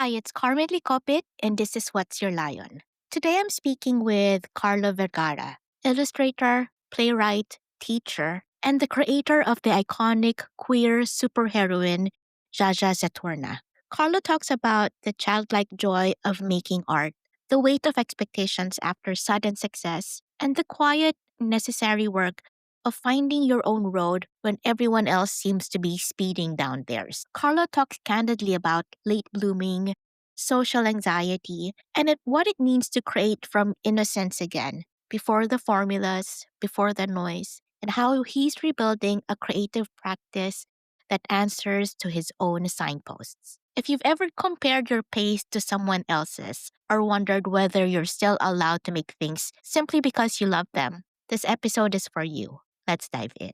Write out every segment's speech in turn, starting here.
Hi, it's Carmen Licopit, and this is What's Your Lion. Today I'm speaking with Carlo Vergara, illustrator, playwright, teacher, and the creator of the iconic queer superheroine Zsazsa Zaturnnah. Carlo talks about the childlike joy of making art, the weight of expectations after sudden success, and the quiet, necessary work of finding your own road when everyone else seems to be speeding down theirs. Carlo talks candidly about late blooming, social anxiety, and what it means to create from innocence again, before the formulas, before the noise, and how he's rebuilding a creative practice that answers to his own signposts. If you've ever compared your pace to someone else's or wondered whether you're still allowed to make things simply because you love them, this episode is for you. Let's dive in.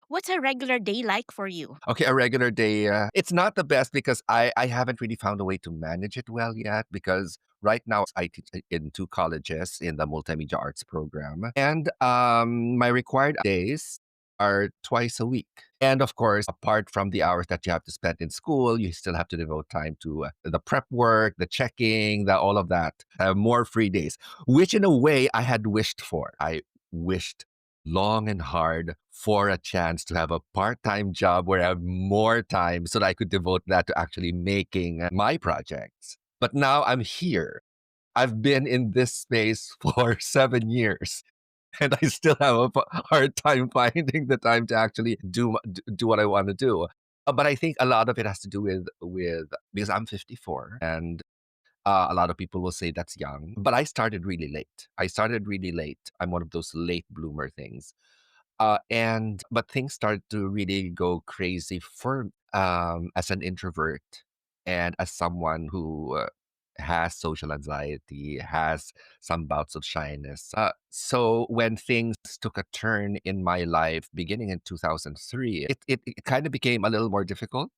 What's a regular day like for you? Okay, a regular day. It's not the best because I haven't really found a way to manage it well yet because right now I teach in two colleges in the multimedia arts program. And my required days are twice a week. And of course, apart from the hours that you have to spend in school, you still have to devote time to the prep work, the checking, all of that. More free days, which in a way I had wished for. I wished long and hard for a chance to have a part-time job where I have more time so that I could devote that to actually making my projects. But now I'm here. I've been in this space for 7 years and I still have a hard time finding the time to actually do what I want to do. But I think a lot of it has to do with because I'm 54 and a lot of people will say that's young, but I started really late. I started really late. I'm one of those late bloomer things. And but things started to really go crazy for as an introvert and as someone who has social anxiety, has some bouts of shyness. So when things took a turn in my life beginning in 2003, it kind of became a little more difficult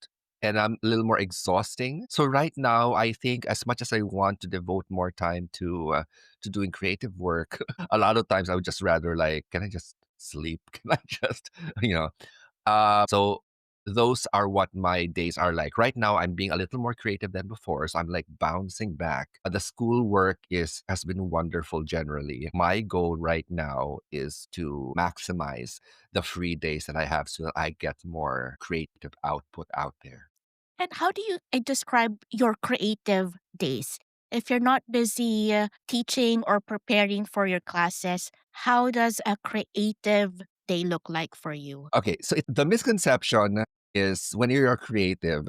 and a little more exhausting. So right now, I think as much as I want to devote more time to doing creative work, a lot of times I would just rather like, can I just sleep? Can I just, you know? So those are what my days are like. Right now, I'm being a little more creative than before. So I'm like bouncing back. The school work has been wonderful generally. My goal right now is to maximize the free days that I have so that I get more creative output out there. And how do you describe your creative days? If you're not busy teaching or preparing for your classes, how does a creative day look like for you? Okay, so the misconception is when you're a creative,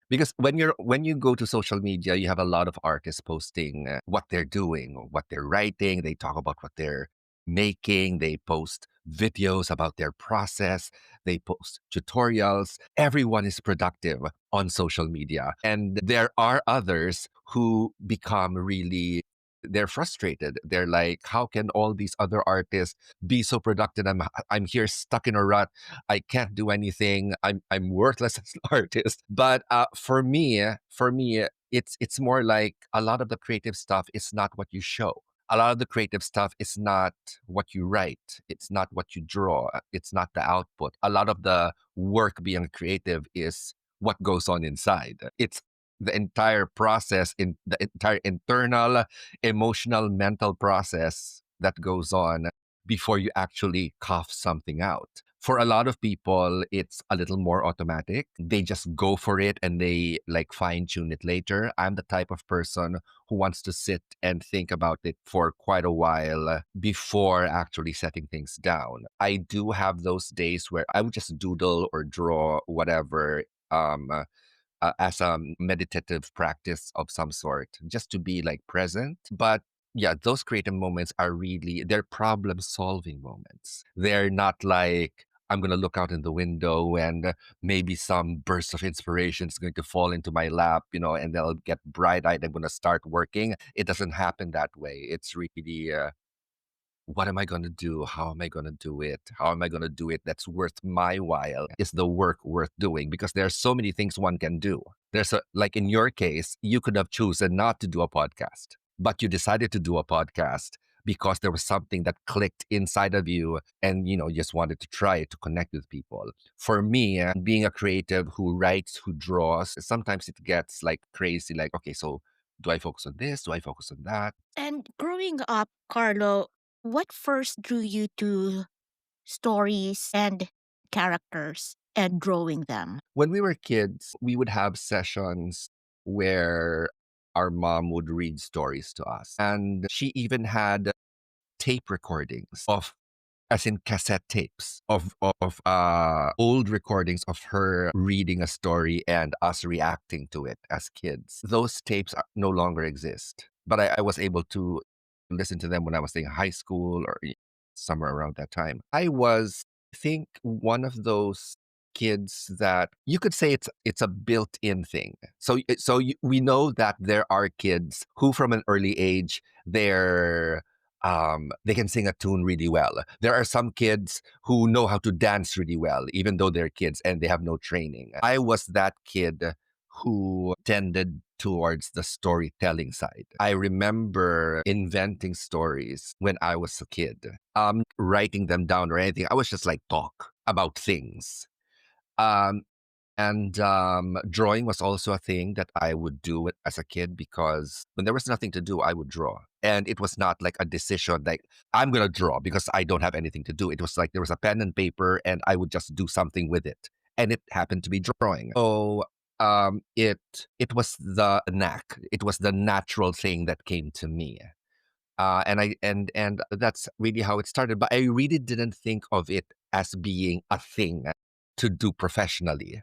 because when you go to social media, you have a lot of artists posting what they're doing, what they're writing. They talk about what they're making. They post videos about their process. They post tutorials. Everyone is productive on social media, and there are others who become really they're frustrated. They're like, how can all these other artists be so productive? I'm here stuck in a rut. I can't do anything. I'm worthless as an artist. But for me, it's more like a lot of the creative stuff is not what you show. A lot of the creative stuff is not what you write. It's not what you draw. It's not the output. A lot of the work being creative is what goes on inside. It's the entire process in the entire internal emotional mental process that goes on before you actually cough something out. For a lot of people, it's a little more automatic. They just go for it and they like fine tune it later. I'm the type of person who wants to sit and think about it for quite a while before actually setting things down. I do have those days where I would just doodle or draw whatever as a meditative practice of some sort, just to be like present. But yeah, those creative moments are really, they're problem solving moments. They're not like, I'm going to look out in the window and maybe some burst of inspiration is going to fall into my lap, and they'll get bright eyed. I'm going to start working. It doesn't happen that way. It's really what am I going to do? How am I going to do it? How am I going to do it that's worth my while? Is the work worth doing? Because there are so many things one can do. Like in your case, you could have chosen not to do a podcast, but you decided to do a podcast because there was something that clicked inside of you and, just wanted to try it to connect with people. For me, being a creative who writes, who draws, sometimes it gets like crazy, like, okay, so do I focus on this? Do I focus on that? And growing up, Carlo, what first drew you to stories and characters and drawing them? When we were kids, we would have sessions where our mom would read stories to us. And she even had tape recordings of, as in cassette tapes of old recordings of her reading a story and us reacting to it as kids. Those tapes no longer exist, but I was able to listen to them when I was in high school or somewhere around that time. I was, I think, one of those kids that you could say it's a built-in thing. We know that there are kids who from an early age they can sing a tune really well. There are some kids who know how to dance really well, even though they're kids and they have no training. I was that kid who tended towards the storytelling side. I remember inventing stories when I was a kid, writing them down or anything. I was just like talk about things. Um, and drawing was also a thing that I would do it as a kid because when there was nothing to do, I would draw. And it was not like a decision like, I'm going to draw because I don't have anything to do. It was like there was a pen and paper and I would just do something with it. And it happened to be drawing. So it was the knack. It was the natural thing that came to me. And that's really how it started. But I really didn't think of it as being a thing to do professionally,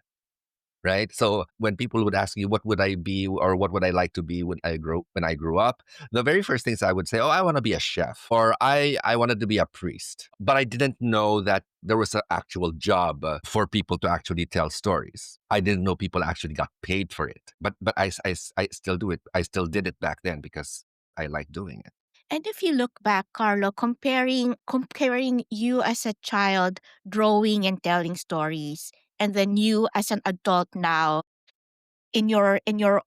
right? So when people would ask you what would I be or what would I like to be when I grew up, the very first things I would say, oh, I want to be a chef or I wanted to be a priest. But I didn't know that there was an actual job for people to actually tell stories. I didn't know people actually got paid for it. But I still do it. I still did it back then because I like doing it. And if you look back, Carlo, comparing you as a child drawing and telling stories, and then you as an adult now in your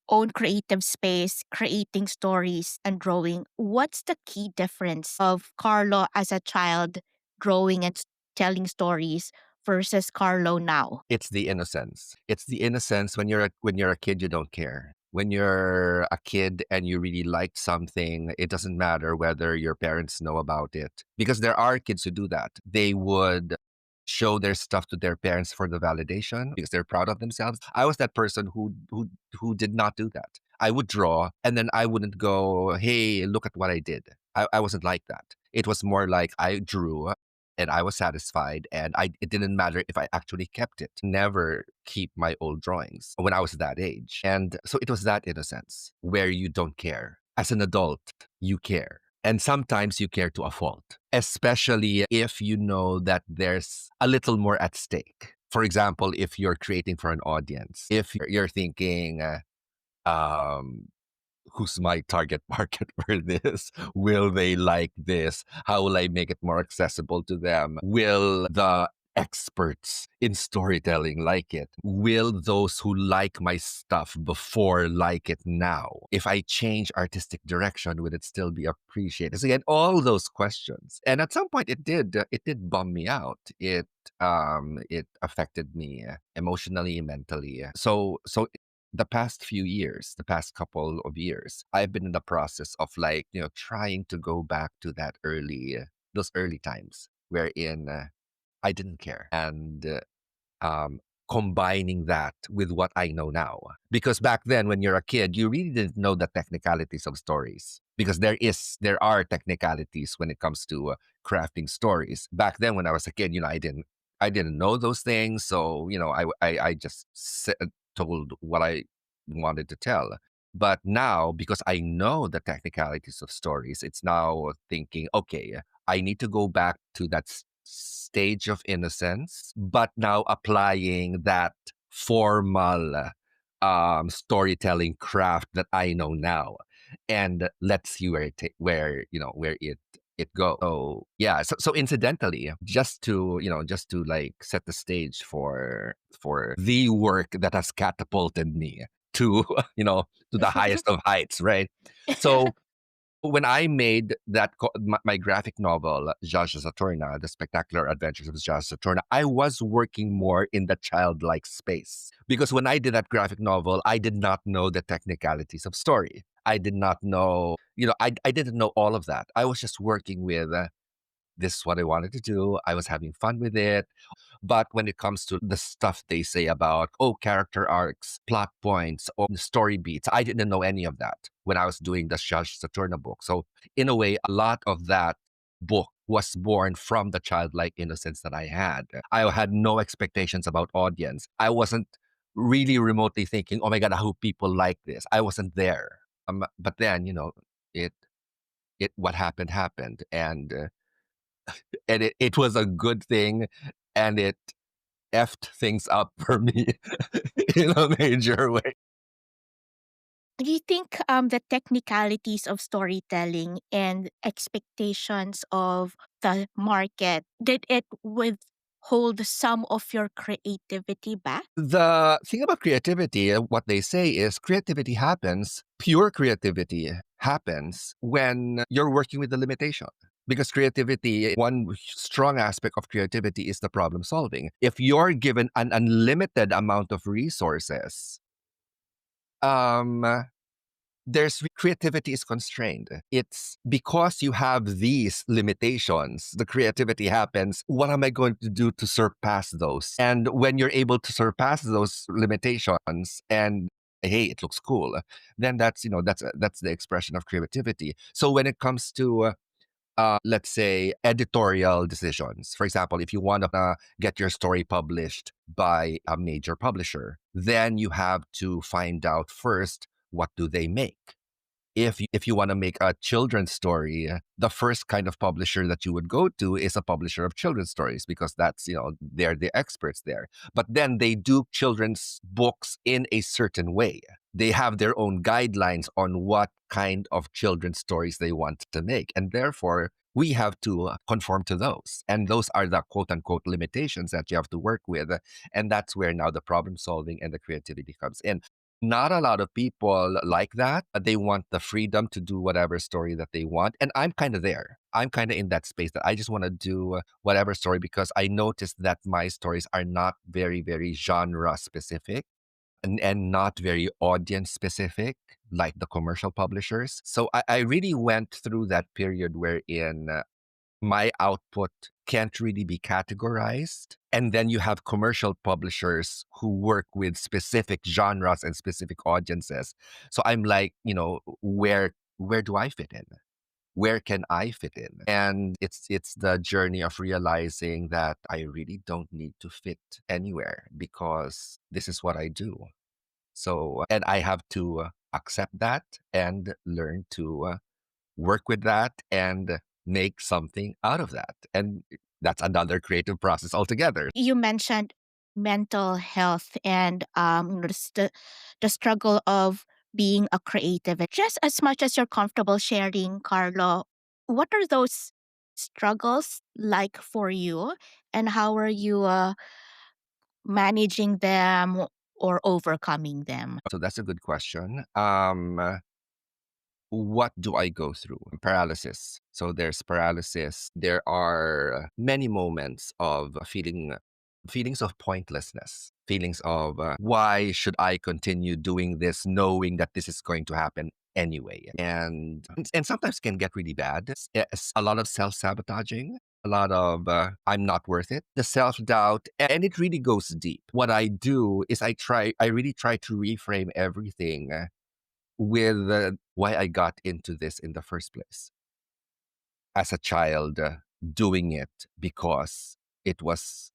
own creative space, creating stories and drawing, what's the key difference of Carlo as a child drawing and telling stories versus Carlo now? It's the innocence. It's the innocence when you're a kid, you don't care. When you're a kid and you really liked something, it doesn't matter whether your parents know about it. Because there are kids who do that. They would show their stuff to their parents for the validation because they're proud of themselves. I was that person who did not do that. I would draw and then I wouldn't go, hey, look at what I did. I wasn't like that. It was more like I drew and I was satisfied and it didn't matter if I actually kept it. Never keep my old drawings when I was that age. And so it was that innocence where you don't care. As an adult, you care. And sometimes you care to a fault, especially if you know that there's a little more at stake. For example, if you're creating for an audience, if you're thinking, um, who's my target market for this? Will they like this? How will I make it more accessible to them? Will the experts in storytelling like it? Will those who like my stuff before like it now? If I change artistic direction, would it still be appreciated? So again, all those questions. And at some point it did bum me out. It affected me emotionally, mentally. So the past few years, the past couple of years, I've been in the process of like, trying to go back to those early times wherein I didn't care. And um, combining that with what I know now. Because back then, when you're a kid, you really didn't know the technicalities of stories. Because there are technicalities when it comes to crafting stories. Back then, when I was a kid, I didn't know those things. So I just told what I wanted to tell. But now, because I know the technicalities of stories, it's now thinking, okay, I need to go back to that stage of innocence, but now applying that formal storytelling craft that I know now, and let's see where it it go. So yeah, so incidentally, just to like set the stage for the work that has catapulted me to to the highest of heights, right? So when I made my graphic novel, Zsazsa Zaturnnah, The Spectacular Adventures of Zsazsa Zaturnnah, I was working more in the childlike space. Because when I did that graphic novel, I did not know the technicalities of story. I did not know, I didn't know all of that. I was just working with this is what I wanted to do. I was having fun with it. But when it comes to the stuff they say about, oh, character arcs, plot points, or story beats, I didn't know any of that when I was doing the Zsazsa Zaturnnah book. So, in a way, a lot of that book was born from the childlike innocence that I had. I had no expectations about audience. I wasn't really remotely thinking, oh my God, I hope people like this. I wasn't there. But then, it, what happened happened. And it was a good thing. And it effed things up for me in a major way. Do you think the technicalities of storytelling and expectations of the market did it withhold some of your creativity back? The thing about creativity, what they say is creativity happens, pure creativity happens when you're working with the limitation. Because creativity, one strong aspect of creativity is the problem solving. If you're given an unlimited amount of resources, um, there's creativity is constrained. It's because you have these limitations, the creativity happens. What am I going to do to surpass those? And when you're able to surpass those limitations and hey, it looks cool, then that's the expression of creativity. So when it comes to let's say editorial decisions, for example, if you want to get your story published by a major publisher, then you have to find out first, what do they make? If you want to make a children's story, the first kind of publisher that you would go to is a publisher of children's stories, because that's, they're the experts there. But then they do children's books in a certain way. They have their own guidelines on what kind of children's stories they want to make. And therefore, we have to conform to those. And those are the quote unquote limitations that you have to work with. And that's where now the problem solving and the creativity comes in. Not a lot of people like that. They want the freedom to do whatever story that they want. And I'm kind of there. I'm kind of in that space that I just want to do whatever story, because I noticed that my stories are not very, very genre specific and not very audience specific like the commercial publishers. So I really went through that period wherein my output can't really be categorized. And then you have commercial publishers who work with specific genres and specific audiences. So I'm like, where do I fit in? Where can I fit in? And it's the journey of realizing that I really don't need to fit anywhere, because this is what I do. So, and I have to accept that and learn to work with that and make something out of that. And that's another creative process altogether. You mentioned mental health and the struggle of being a creative. Just as much as you're comfortable sharing, Carlo, what are those struggles like for you, and how are you managing them or overcoming them? So that's a good question. What do I go through? Paralysis. So there's paralysis. There are many moments of feelings of pointlessness, feelings of why should I continue doing this knowing that this is going to happen anyway? And sometimes can get really bad. It's a lot of self-sabotaging, a lot of I'm not worth it, the self-doubt, and it really goes deep. What I do is I really try to reframe everything with why I got into this in the first place. As a child, doing it because it was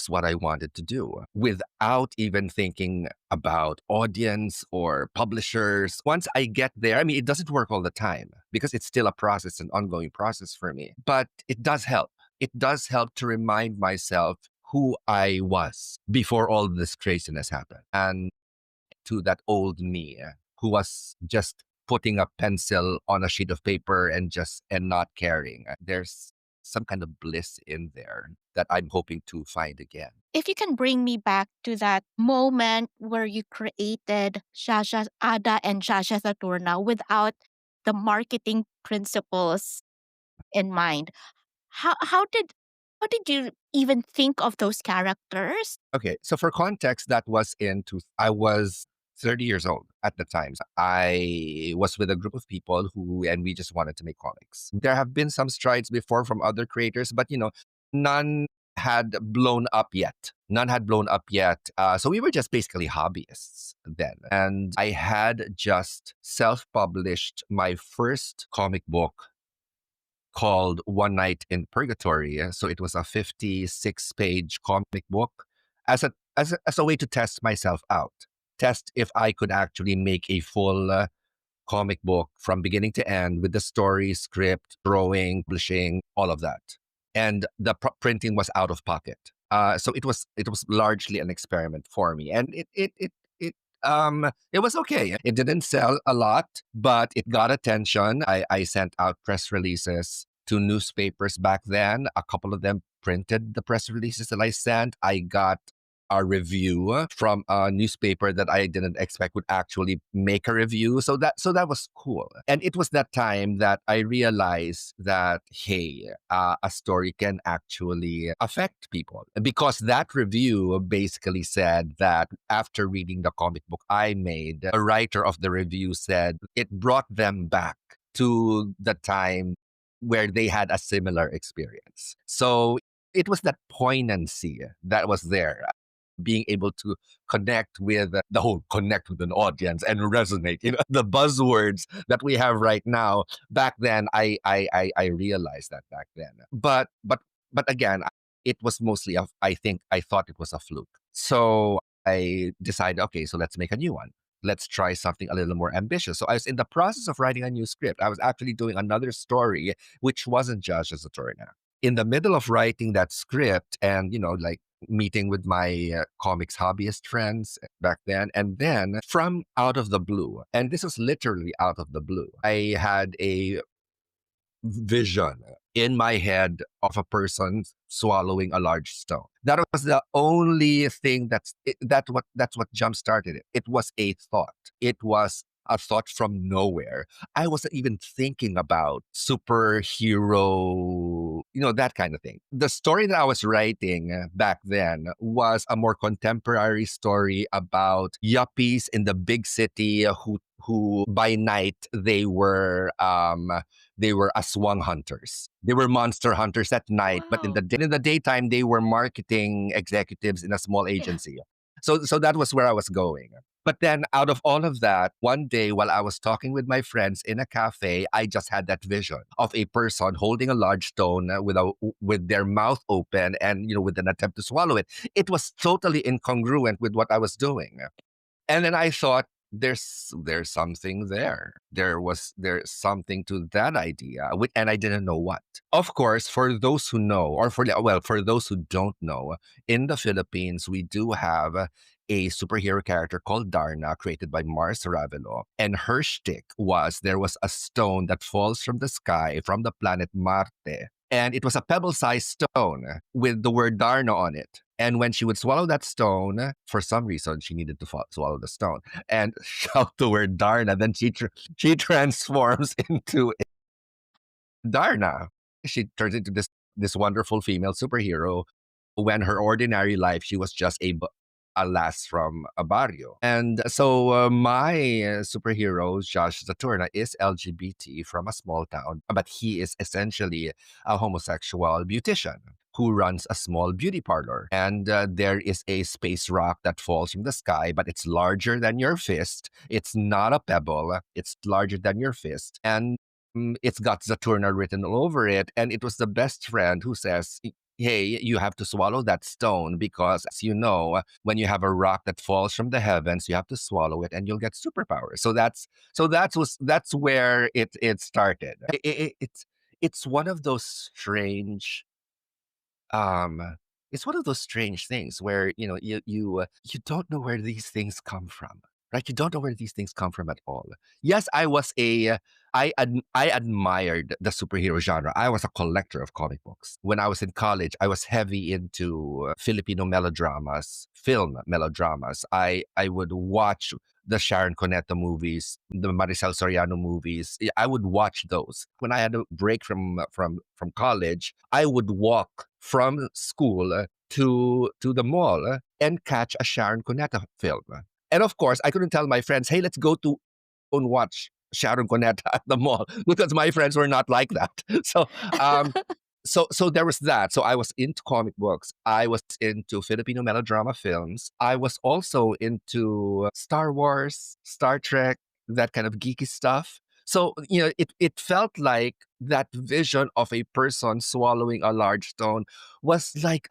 what I wanted to do, without even thinking about audience or publishers. Once I get there, I mean, it doesn't work all the time because it's still a process, an ongoing process for me. But it does help. It does help to remind myself who I was before all this craziness happened, and to that old me who was just putting a pencil on a sheet of paper and not caring. There's some kind of bliss in there that I'm hoping to find again. If you can bring me back to that moment where you created Zsazsa Ada and Zsazsa Zaturnnah without the marketing principles in mind, how how did you even think of those characters? Okay, so for context, I was 30 years old at the time. I was with a group of people and we just wanted to make comics. There have been some strides before from other creators, but none had blown up yet. None had blown up yet. So we were just basically hobbyists then. And I had just self published my first comic book called One Night in Purgatory. So it was a 56-page comic book as a way to test myself out, test if I could actually make a full comic book from beginning to end with the story, script, drawing, publishing, all of that. And the printing was out of pocket. So it was largely an experiment for me, and it was okay. It didn't sell a lot, but it got attention. I sent out press releases to newspapers back then. A couple of them printed the press releases that I sent. I got a review from a newspaper that I didn't expect would actually make a review. So that was cool. And it was that time that I realized that, hey, a story can actually affect people. Because that review basically said that after reading the comic book I made, a writer of the review said it brought them back to the time where they had a similar experience. So it was that poignancy that was there, being able to connect with an audience and resonate. The buzzwords that we have right now. Back then, I realized that back then. But again, it was mostly I thought it was a fluke. So I decided, okay, so let's make a new one. Let's try something a little more ambitious. So I was in the process of writing a new script. I was actually doing another story, which wasn't Zsazsa Zaturnnah. In the middle of writing that script, and like meeting with my comics hobbyist friends back then. And then from out of the blue, and this was literally out of the blue, I had a vision in my head of a person swallowing a large stone. That was the only thing that's what jump started it. It was a thought. It was a thought from nowhere. I wasn't even thinking about superhero, that kind of thing. The story that I was writing back then was a more contemporary story about yuppies in the big city who by night they were aswang hunters. They were monster hunters at night, but in Wow. the daytime they were marketing executives in a small Yeah. agency. So that was where I was going. But then out of all of that, one day while I was talking with my friends in a cafe, I just had that vision of a person holding a large stone with their mouth open and with an attempt to swallow it. It was totally incongruent with what I was doing. And then I thought, there's something there. There's something to that idea, and I didn't know what. Of course, for those who know, or for those who don't know, in the Philippines we do have a superhero character called Darna, created by Mars Ravelo, and her shtick was there was a stone that falls from the sky from the planet Marte. And it was a pebble-sized stone with the word Darna on it. And when she would swallow that stone, for some reason, she needed to swallow the stone and shout the word Darna. Then she transforms into Darna. She turns into this wonderful female superhero. When her ordinary life, she was just a lass from a barrio. And so my superhero, Zsazsa Zaturnnah, is LGBT from a small town, but he is essentially a homosexual beautician who runs a small beauty parlor. And there is a space rock that falls from the sky, but it's larger than your fist. It's not a pebble. It's larger than your fist. And it's got Zaturnnah written all over it. And it was the best friend who says, hey, you have to swallow that stone because, as you know, when you have a rock that falls from the heavens, you have to swallow it and you'll get superpowers. So that's where it started. It's one of those strange it's one of those strange things where you don't know where these things come from. right? You don't know where these things come from at all. Yes, I was a I admired the superhero genre. I was a collector of comic books. When I was in college, I was heavy into Filipino melodramas, film melodramas. I would watch the Sharon Cuneta movies, the Maricel Soriano movies. I would watch those. When I had a break from college, I would walk from school to the mall and catch a Sharon Cuneta film. And of course, I couldn't tell my friends, "Hey, let's go to and watch Sharon Cuneta at the mall," because my friends were not like that. So, um, so there was that. So I was into comic books. I was into Filipino melodrama films. I was also into Star Wars, Star Trek, that kind of geeky stuff. So, it felt like that vision of a person swallowing a large stone was like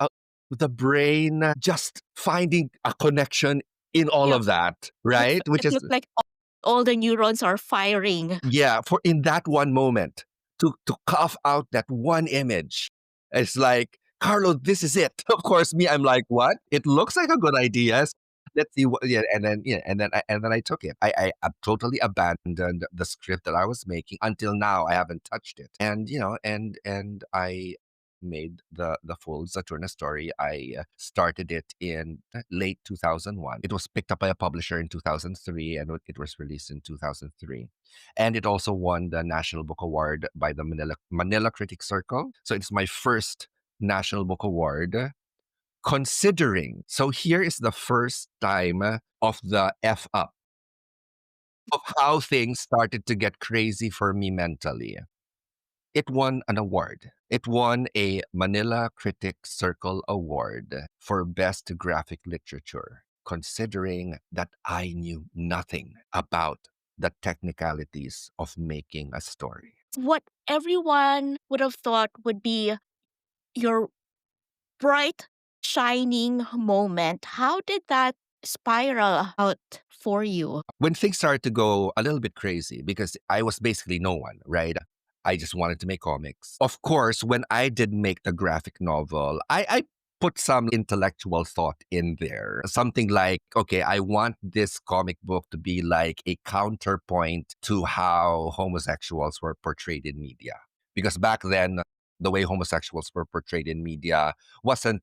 the brain just finding a connection in all Yeah, of that, right? Which it is, looks like all the neurons are firing. yeah, for in that one moment to cough out that one image. It's like, Carlo, this is it. Of course, me, I'm like, what? It looks like a good idea. Let's see what, yeah, and then I took it. I totally abandoned the script that I was making. Until now I haven't touched it. And and I made the full Zaturnnah story. I started it in late 2001. It was picked up by a publisher in 2003, and it was released in 2003. And it also won the National Book Award by the Manila Critics Circle. So it's my first National Book Award. Considering, so here is the first time of the F up of how things started to get crazy for me mentally. It won an award. It won a Manila Critics Circle Award for Best Graphic Literature, considering that I knew nothing about the technicalities of making a story. What everyone would have thought would be your bright, shining moment. How did that spiral out for you? When things started to go a little bit crazy, because I was basically no one, right? I just wanted to make comics. Of course, when I did make the graphic novel, I put some intellectual thought in there. Something like, okay, I want this comic book to be like a counterpoint to how homosexuals were portrayed in media. Because back then, the way homosexuals were portrayed in media wasn't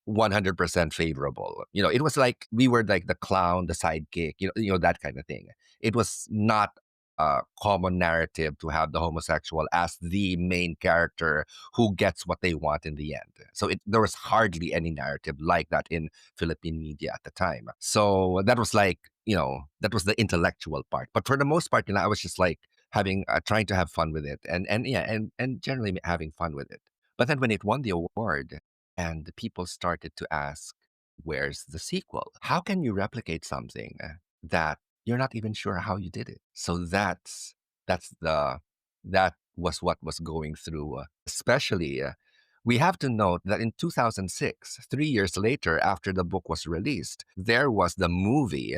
100% favorable. It was like we were like the clown, the sidekick, that kind of thing. It was not a common narrative to have the homosexual as the main character who gets what they want in the end. So there was hardly any narrative like that in Philippine media at the time. So that was like, that was the intellectual part. But for the most part, I was just like having, trying to have fun with it, and yeah, and generally having fun with it. But then when it won the award, and the people started to ask, where's the sequel? How can you replicate something that you're not even sure how you did it? So that was what was going through. Especially, we have to note that in 2006, 3 years later, after the book was released, there was the movie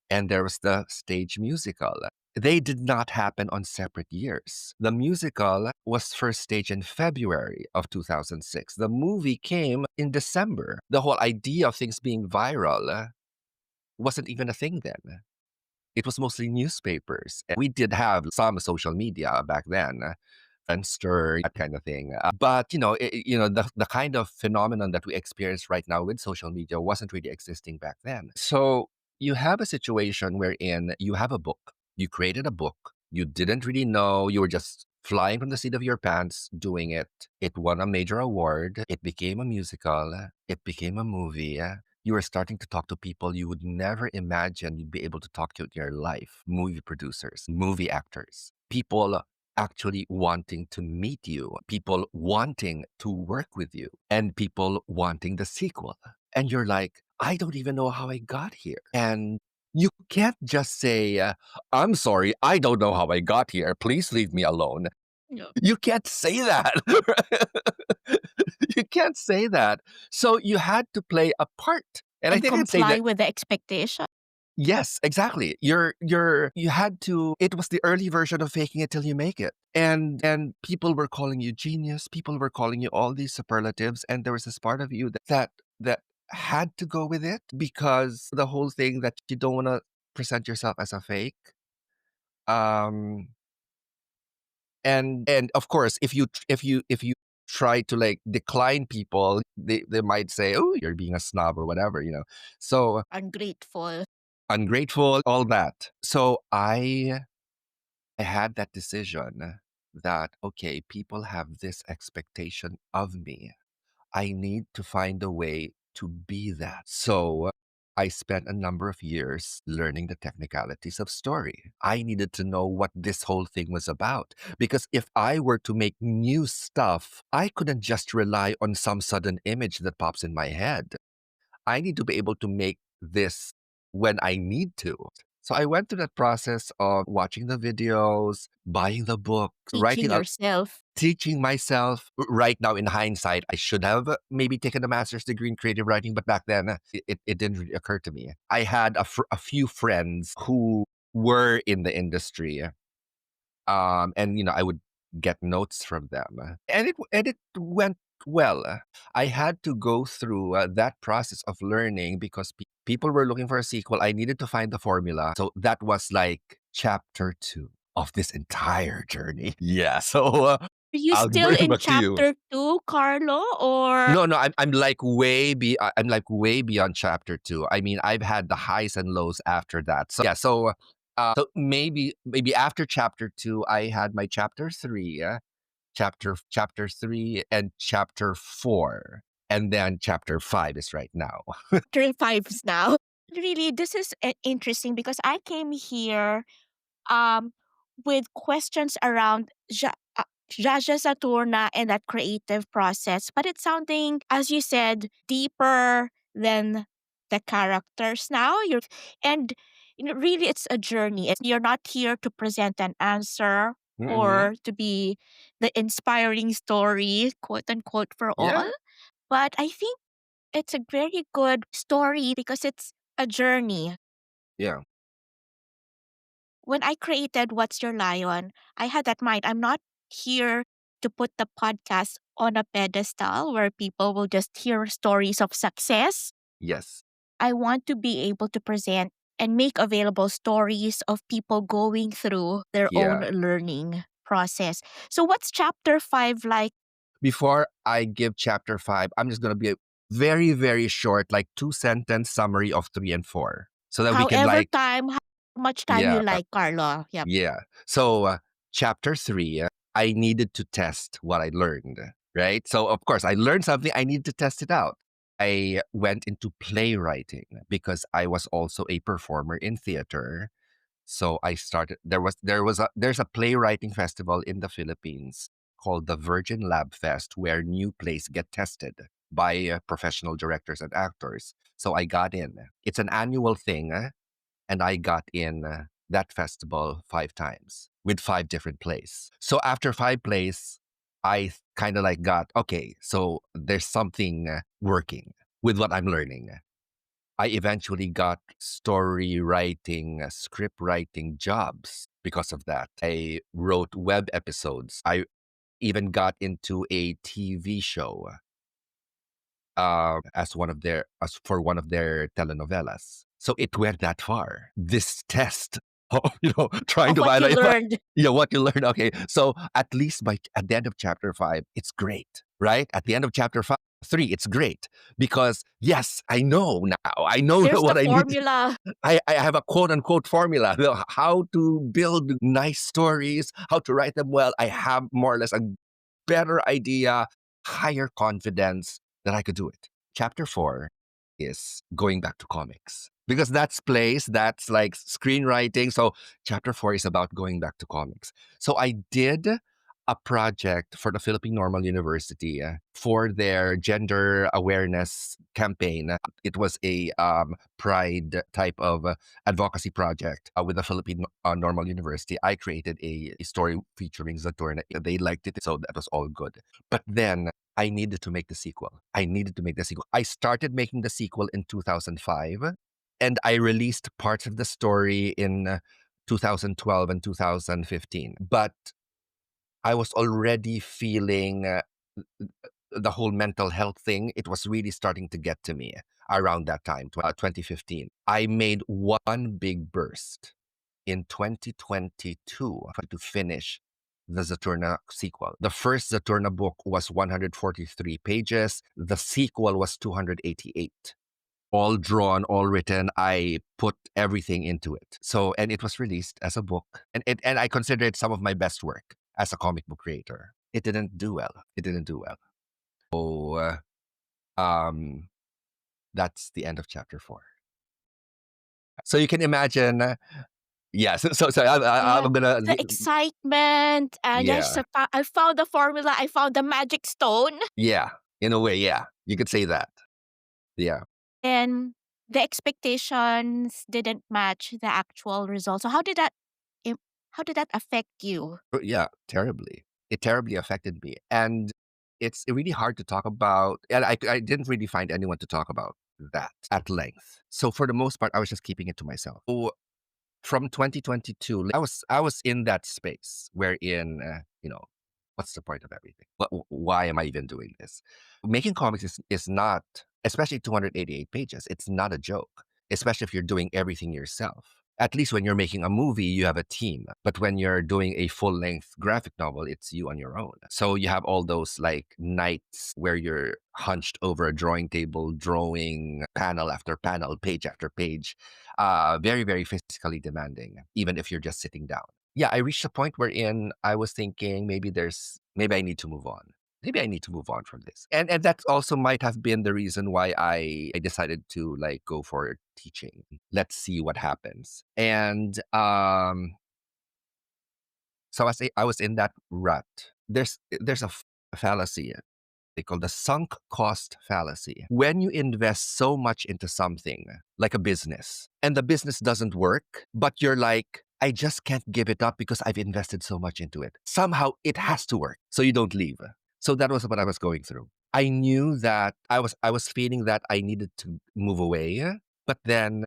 and there was the stage musical. They did not happen on separate years. The musical was first staged in February of 2006. The movie came in December. The whole idea of things being viral wasn't even a thing then. It was mostly newspapers. We did have some social media back then, Friendster, that kind of thing. But the kind of phenomenon that we experience right now with social media wasn't really existing back then. So you have a situation wherein you have a book. You created a book. You didn't really know. You were just flying from the seat of your pants doing it. It won a major award. It became a musical. It became a movie. You were starting to talk to people you would never imagine you'd be able to talk to in your life. Movie producers, movie actors, people actually wanting to meet you, people wanting to work with you, and people wanting the sequel. And you're like, I don't even know how I got here. And you can't just say, I'm sorry, I don't know how I got here. Please leave me alone. Yeah. You can't say that. You can't say that. So you had to play a part. And I And think I'd say comply that, with the expectation. yes, exactly. You had to, it was the early version of faking it till you make it. And people were calling you genius, people were calling you all these superlatives, and there was this part of you that had to go with it because the whole thing that you don't want to present yourself as a fake. Um, and of course, if you try to like decline people, they might say, "Oh, you're being a snob or whatever," you know. So Ungrateful. ungrateful, all that. So I had that decision that okay, people have this expectation of me. I need to find a way to be that. So I spent a number of years learning the technicalities of story. I needed to know what this whole thing was about. Because if I were to make new stuff, I couldn't just rely on some sudden image that pops in my head. I need to be able to make this when I need to. So I went through that process of watching the videos, buying the book, Teaching yourself. teaching myself. Right now, in hindsight, I should have maybe taken a master's degree in creative writing, but back then it didn't really occur to me. I had a few friends who were in the industry, and I would get notes from them, and it went well. I had to go through that process of learning because people were looking for a sequel. I needed to find the formula, so that was like chapter 2 of this entire journey. Yeah, so Are you I'll still bring it in back to you. chapter 2, Carlo? Or No, no, I'm like I'm like way beyond chapter 2. I mean, I've had the highs and lows after that. So yeah, so maybe after chapter 2, I had my chapter 3, chapter 3 and chapter 4, and then chapter 5 is right now. chapter 5 now? Really, this is interesting because I came here um, with questions around Zsazsa Zaturnnah and that creative process. But it's sounding, as you said, deeper than the characters now. And really, it's a journey. You're not here to present an answer Mm-hmm. or to be the inspiring story, quote unquote, for Yeah, all. But I think it's a very good story because it's a journey. yeah, When I created What's Your Lion, I had that mind. I'm not here to put the podcast on a pedestal where people will just hear stories of success. yes, I want to be able to present and make available stories of people going through their own yeah. learning process. So, what's chapter 5 like? Before I give chapter 5, I'm just gonna be a very very short, like 2 sentence summary of 3 and 4, so that we can However, like how much time you yeah. like, Carlo. Yep. Yeah. So, chapter 3, I needed to test what I learned, right? So, of course, I learned something, I need to test it out. I went into playwriting because I was also a performer in theater. So I started there's a playwriting festival in the Philippines called the Virgin Lab Fest where new plays get tested by professional directors and actors. So I got in. It's an annual thing, and I got in that festival 5 times with 5 different plays. So after 5 plays, I kind of like got, okay, so there's something working with what I'm learning. I eventually got story writing, script writing jobs because of that. I wrote web episodes. I even got into a TV show as for one of their telenovelas. So it went that far. This test of trying Of to what find you out learned. what you learn. Okay, so at least by at the end of chapter 5, it's great, right? At the end of chapter 3, it's great because yes, I know now. I know There's the what I need. formula. I have a quote unquote formula, how to build nice stories, how to write them well. I have more or less a better idea, higher confidence that I could do it. Chapter 4 is going back to comics because that's plays, that's like screenwriting. So chapter 4 is about going back to comics. So I did a project for the Philippine Normal University for their gender awareness campaign. It was a pride type of advocacy project with the Philippine Normal University. I created a story featuring Zaturnnah. They liked it, so that was all good. But then I needed to make the sequel. I needed to make the sequel. I started making the sequel in 2005, and I released parts of the story in 2012 and 2015. But I was already feeling the whole mental health thing. It was really starting to get to me. around that time, 2015. I made one big burst in 2022 to finish the Zaturnnah sequel. The first Zaturnnah book was 143 pages. The sequel was 288. All drawn, all written. I put everything into it. So, and it was released as a book. And I consider it some of my best work as a comic book creator. It didn't do well. It didn't do well. So, that's the end of chapter 4. So you can imagine, yeah. So Yeah. I'm gonna, The excitement, and yeah, I found the formula, I found the magic stone, yeah. In a way, yeah, you could say that. Yeah, and the expectations didn't match the actual result. So im- how did that affect you? yeah, terribly. It terribly affected me, and it's really hard to talk about. And I didn't really find anyone to talk about that at length. So for the most part, I was just keeping it to myself. So from 2022, I was in that space wherein what's the point of everything? Why am I even doing this? Making comics is not, especially 288 pages. It's not a joke, especially if you're doing everything yourself. At least when you're making a movie, you have a team. But when you're doing a full length graphic novel, it's you on your own. So you have all those like nights where you're hunched over a drawing table, drawing panel after panel, page after page. Very, very physically demanding, even if you're just sitting down. Yeah, I reached a point wherein I was thinking maybe I need to move on. Maybe I need to move on from this. And that also might have been the reason why I decided to like go for teaching. Let's see what happens. And so I was in that rut. There's a fallacy they call the sunk cost fallacy. When you invest so much into something like a business and the business doesn't work, but you're like, I just can't give it up because I've invested so much into it. Somehow it has to work. So you don't leave. So that was what I was going through. I knew that I was feeling that I needed to move away, but then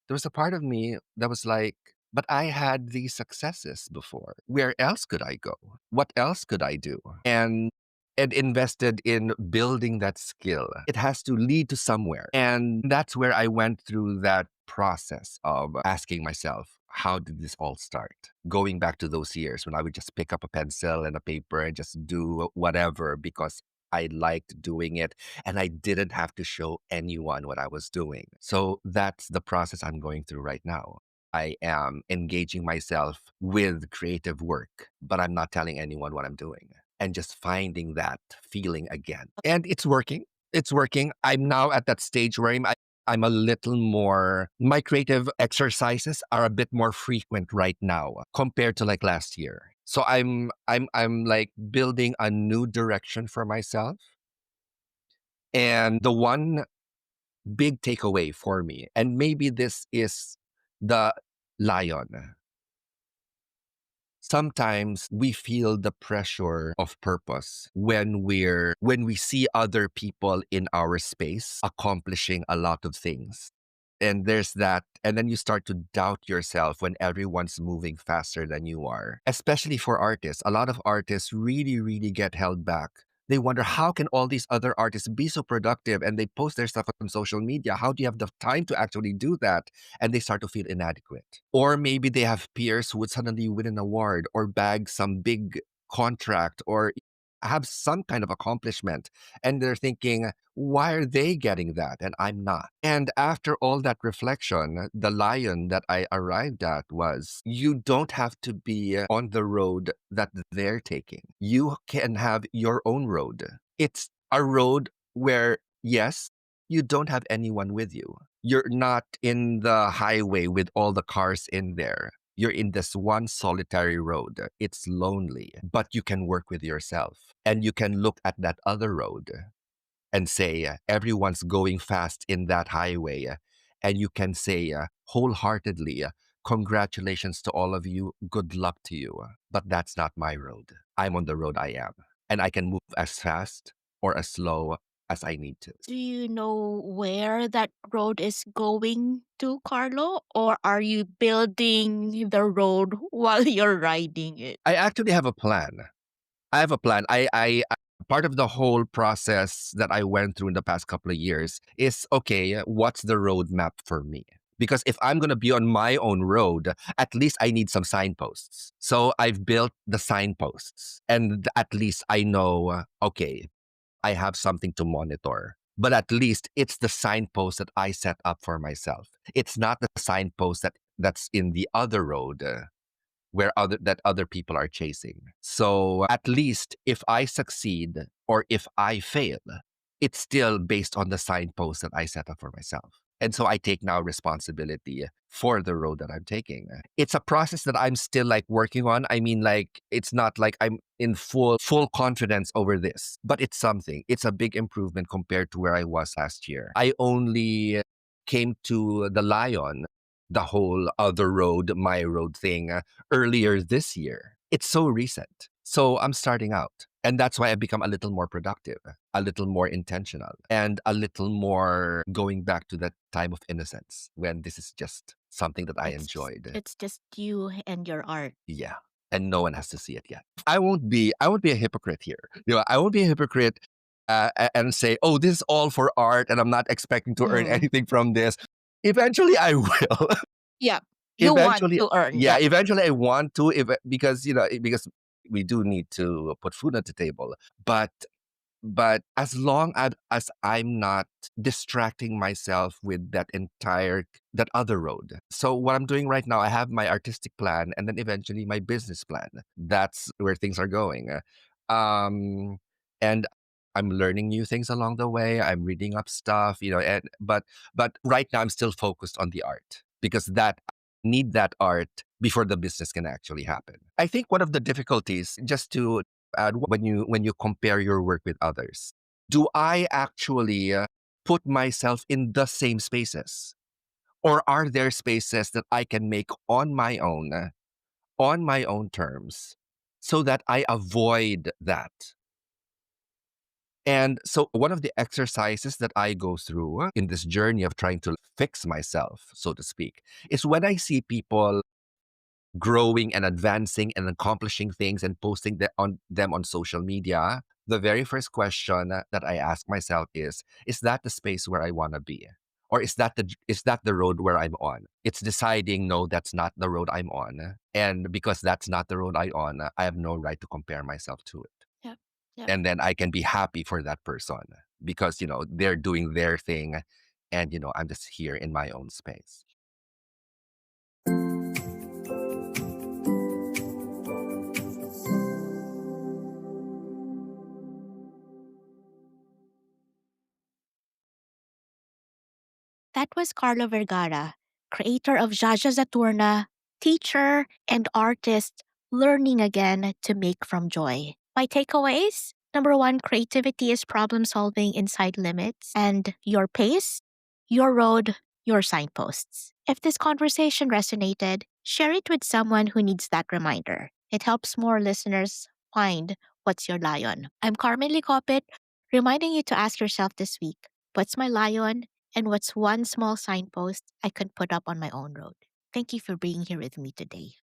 there was a part of me that was like, but I had these successes before. Where else could I go? What else could I do? And invested in building that skill. It has to lead to somewhere. And that's where I went through that process of asking myself, how did this all start? Going back to those years when I would just pick up a pencil and a paper and just do whatever because I liked doing it and I didn't have to show anyone what I was doing. So that's the process I'm going through right now. I am engaging myself with creative work, but I'm not telling anyone what I'm doing and just finding that feeling again. And it's working. It's working. I'm now at that stage where I'm a little more, my creative exercises are a bit more frequent right now compared to like last year. So I'm like building a new direction for myself. And the one big takeaway for me, and maybe this is the lion. Sometimes we feel the pressure of purpose when we see other people in our space accomplishing a lot of things. And there's that. And then you start to doubt yourself when everyone's moving faster than you are. Especially for artists. A lot of artists really, really get held back. They wonder, how can all these other artists be so productive and they post their stuff on social media? How do you have the time to actually do that? And they start to feel inadequate. Or maybe they have peers who would suddenly win an award or bag some big contract or have some kind of accomplishment. And they're thinking, why are they getting that and I'm not? And after all that reflection, the lion that I arrived at was, you don't have to be on the road that they're taking. You can have your own road. It's a road where, yes, you don't have anyone with you. You're not in the highway with all the cars in there. You're in this one solitary road. It's lonely, but you can work with yourself and you can look at that other road and say, everyone's going fast in that highway. And you can say wholeheartedly, congratulations to all of you. Good luck to you. But that's not my road. I'm on the road I am. And I can move as fast or as slow as I need to. Do you know where that road is going to, Carlo? Or are you building the road while you're riding it? I actually have a plan. I have a plan. I part of the whole process that I went through in the past couple of years is okay, what's the roadmap for me? Because if I'm going to be on my own road, at least I need some signposts. So I've built the signposts, and at least I know, okay, I have something to monitor. But at least it's the signpost that I set up for myself. It's not the signpost that's in the other road, where other people are chasing. So at least if I succeed or if I fail, it's still based on the signpost that I set up for myself. And so I take now responsibility for the road that I'm taking. It's a process that I'm still like working on. I mean, like, it's not like I'm in full confidence over this, but it's something. It's a big improvement compared to where I was last year. I only came to the LAYON, the whole other road, my road thing, earlier this year. It's so recent. So I'm starting out. And that's why I've become a little more productive, a little more intentional, and a little more going back to that time of innocence when this is just something that I enjoyed. It's just you and your art. Yeah. And no one has to see it yet. I won't be a hypocrite here. I won't be a hypocrite and say, "Oh, this is all for art and I'm not expecting to earn Mm. anything from this." Eventually I will. Yep. You want Eventually, to earn. yeah, Yep. eventually I want to, because because we do need to put food on the table. But as long as I'm not distracting myself with that other road. So what I'm doing right now, I have my artistic plan and then eventually my business plan. That's where things are going. Um, and I'm learning new things along the way. I'm reading up stuff, and but right now I'm still focused on the art because that need that art before the business can actually happen. I think one of the difficulties, just to add, when you compare your work with others, do I actually put myself in the same spaces, or are there spaces that I can make on my own terms, so that I avoid that? And so one of the exercises that I go through in this journey of trying to fix myself, so to speak, is when I see people growing and advancing and accomplishing things and posting them on social media, the very first question that I ask myself is that the space where I want to be? Or is that the road where I'm on? It's deciding, no, that's not the road I'm on. And because that's not the road I'm on, I have no right to compare myself to it. Yep. Yep. And then I can be happy for that person because, they're doing their thing, and, I'm just here in my own space. That was Carlo Vergara, creator of Zsazsa Zaturnnah, teacher and artist learning again to make from joy. My takeaways: number one, creativity is problem solving inside limits and your pace, your road, your signposts. If this conversation resonated, share it with someone who needs that reminder. It helps more listeners find what's your lion. I'm Carmen Licopit, reminding you to ask yourself this week, what's my lion? And what's one small signpost I can put up on my own road? Thank you for being here with me today.